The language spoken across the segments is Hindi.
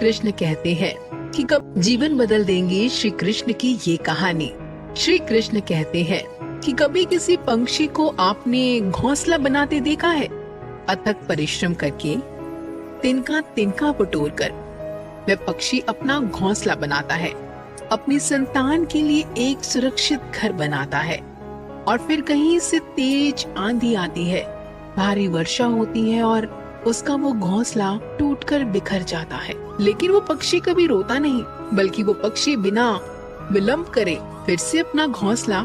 कृष्ण कहते हैं कि कब जीवन बदल देंगी श्री कृष्ण की ये कहानी। श्री कृष्ण कहते हैं कि कभी किसी पंछी को आपने घोंसला बनाते देखा है? अथक परिश्रम करके तिनका तिनका बटोर कर वह पक्षी अपना घोंसला बनाता है, अपनी संतान के लिए एक सुरक्षित घर बनाता है। और फिर कहीं से तेज आंधी आती है, भारी वर्षा होती है और उसका वो घोंसला टूटकर बिखर जाता है। लेकिन वो पक्षी कभी रोता नहीं, बल्कि वो पक्षी बिना विलंब करे फिर से अपना घोंसला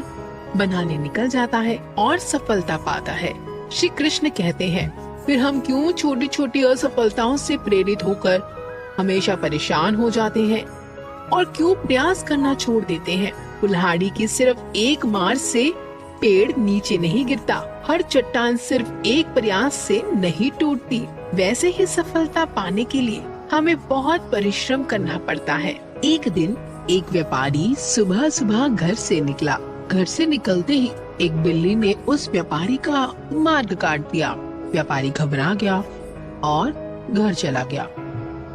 बनाने निकल जाता है और सफलता पाता है। श्री कृष्ण कहते हैं, फिर हम क्यों छोटी छोटी असफलताओं से प्रेरित होकर हमेशा परेशान हो जाते हैं और क्यों प्रयास करना छोड़ देते हैं? कुल्हाड़ी की सिर्फ एक मार से पेड़ नीचे नहीं गिरता, हर चट्टान सिर्फ एक प्रयास से नहीं टूटती। वैसे ही सफलता पाने के लिए हमें बहुत परिश्रम करना पड़ता है। एक दिन एक व्यापारी सुबह सुबह घर से निकला। घर से निकलते ही एक बिल्ली ने उस व्यापारी का मार्ग काट दिया। व्यापारी घबरा गया और घर चला गया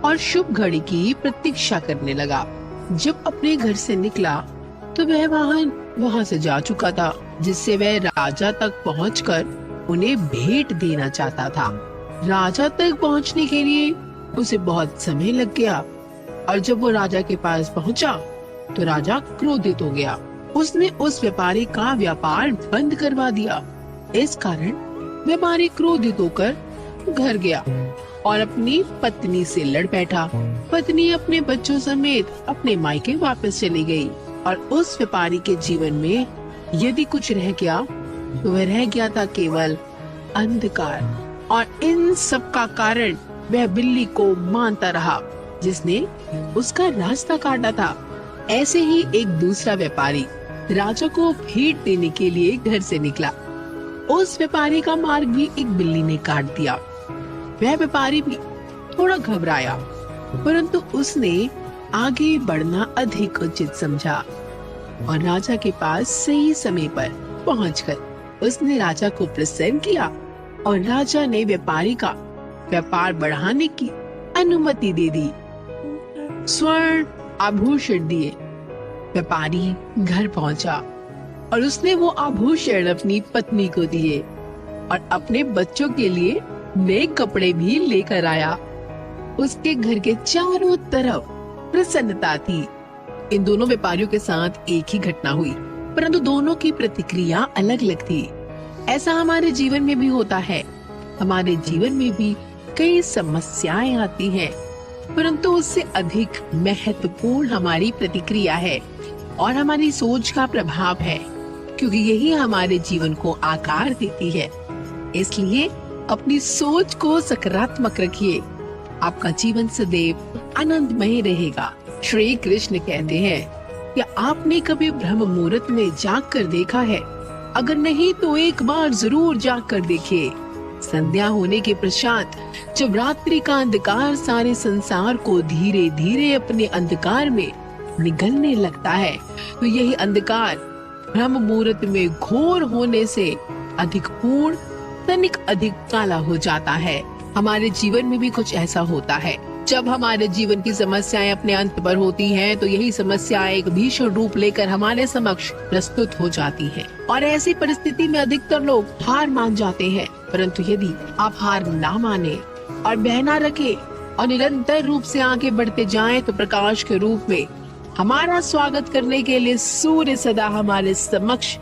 और शुभ घड़ी की प्रतीक्षा करने लगा। जब अपने घर से निकला तो वह वाहन वहाँ से जा चुका था, जिससे वह राजा तक पहुंचकर उन्हें भेंट देना चाहता था। राजा तक पहुंचने के लिए उसे बहुत समय लग गया और जब वो राजा के पास पहुंचा तो राजा क्रोधित हो गया। उसने उस व्यापारी का व्यापार बंद करवा दिया। इस कारण व्यापारी क्रोधित होकर घर गया और अपनी पत्नी से लड़ बैठा। पत्नी अपने बच्चों समेत अपने मायके वापस चली गई और उस व्यापारी के जीवन में यदि कुछ रह गया तो वह रह गया था केवल अंधकार। और इन सब का कारण वह बिल्ली को मानता रहा जिसने उसका रास्ता काटा था। ऐसे ही एक दूसरा व्यापारी राजा को भेंट देने के लिए घर से निकला। उस व्यापारी का मार्ग भी एक बिल्ली ने काट दिया। वह व्यापारी भी थोड़ा घबराया, परंतु उसने आगे बढ़ना अधिक उचित समझा और राजा के पास सही समय पर पहुंचकर उसने राजा को प्रसन्न किया और राजा ने व्यापारी का व्यापार बढ़ाने की अनुमति दे दी। स्वर्ण आभूषण दिए। व्यापारी घर पहुंचा और उसने वो आभूषण अपनी पत्नी को दिए और अपने बच्चों के लिए नए कपड़े भी लेकर आया। उसके घर के चारों तरफ प्रसन्नता थी। इन दोनों व्यापारियों के साथ एक ही घटना हुई, परंतु दोनों की प्रतिक्रिया अलग अलग थी। ऐसा हमारे जीवन में भी होता है। हमारे जीवन में भी कई समस्याएं आती हैं, परंतु उससे अधिक महत्वपूर्ण हमारी प्रतिक्रिया है और हमारी सोच का प्रभाव है, क्योंकि यही हमारे जीवन को आकार देती है। इसलिए अपनी सोच को सकारात्मक रखिए, आपका जीवन सदैव आनंदमय रहेगा। श्री कृष्ण कहते हैं, क्या आपने कभी ब्रह्म मुहूर्त में जाग कर देखा है? अगर नहीं तो एक बार जरूर जाग कर देखिए। संध्या होने के पश्चात जब रात्रि का अंधकार सारे संसार को धीरे धीरे अपने अंधकार में निगलने लगता है, तो यही अंधकार ब्रह्म मुहूर्त में घोर होने से अधिक पूर्ण, तनिक अधिक काला हो जाता है। हमारे जीवन में भी कुछ ऐसा होता है। जब हमारे जीवन की समस्याएं अपने अंत पर होती हैं, तो यही समस्याएं एक भीषण रूप लेकर हमारे समक्ष प्रस्तुत हो जाती हैं। और ऐसी परिस्थिति में अधिकतर लोग हार मान जाते हैं। परंतु यदि आप हार ना माने और बहना रखे और निरंतर रूप से आगे बढ़ते जाएं, तो प्रकाश के रूप में हमारा स्वागत करने के लिए सूर्य सदा हमारे समक्ष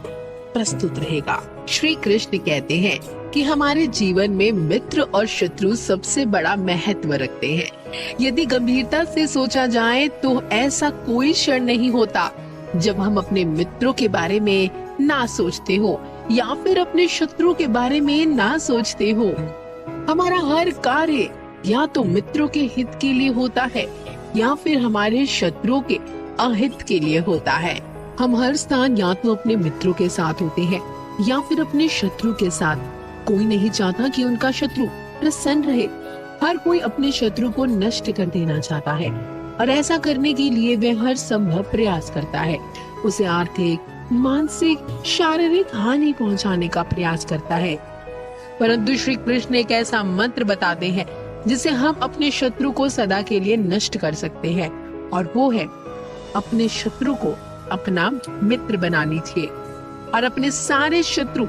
प्रस्तुत रहेगा। श्री कृष्ण कहते हैं कि हमारे जीवन में मित्र और शत्रु सबसे बड़ा महत्व रखते हैं। यदि गंभीरता से सोचा जाए तो ऐसा कोई क्षण नहीं होता जब हम अपने मित्रों के बारे में ना सोचते हो या फिर अपने शत्रु के बारे में ना सोचते हो। हमारा हर कार्य या तो मित्रों के हित के लिए होता है या फिर हमारे शत्रुओं के अहित के लिए होता है। हम हर स्थान या तो अपने मित्रों के साथ होते हैं या फिर अपने शत्रु के साथ। कोई नहीं चाहता कि उनका शत्रु प्रसन्न रहे। हर कोई अपने शत्रु को नष्ट कर देना चाहता है और ऐसा करने के लिए वह हर संभव प्रयास करता है। उसे आर्थिक, मानसिक, शारीरिक हानि पहुंचाने का प्रयास करता है। परंतु श्री कृष्ण एक ऐसा मंत्र बताते हैं जिसे हम अपने शत्रु को सदा के लिए नष्ट कर सकते हैं, और वो है अपने शत्रु को अपना मित्र बना लीजिए और अपने सारे शत्रु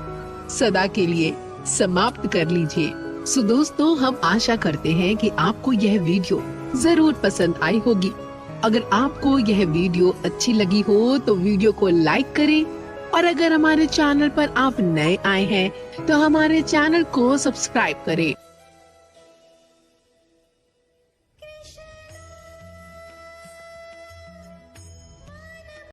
सदा के लिए समाप्त कर लीजिए। सो दोस्तों, हम आशा करते हैं कि आपको यह वीडियो जरूर पसंद आई होगी। अगर आपको यह वीडियो अच्छी लगी हो तो वीडियो को लाइक करें, और अगर हमारे चैनल पर आप नए आए हैं तो हमारे चैनल को सब्सक्राइब करें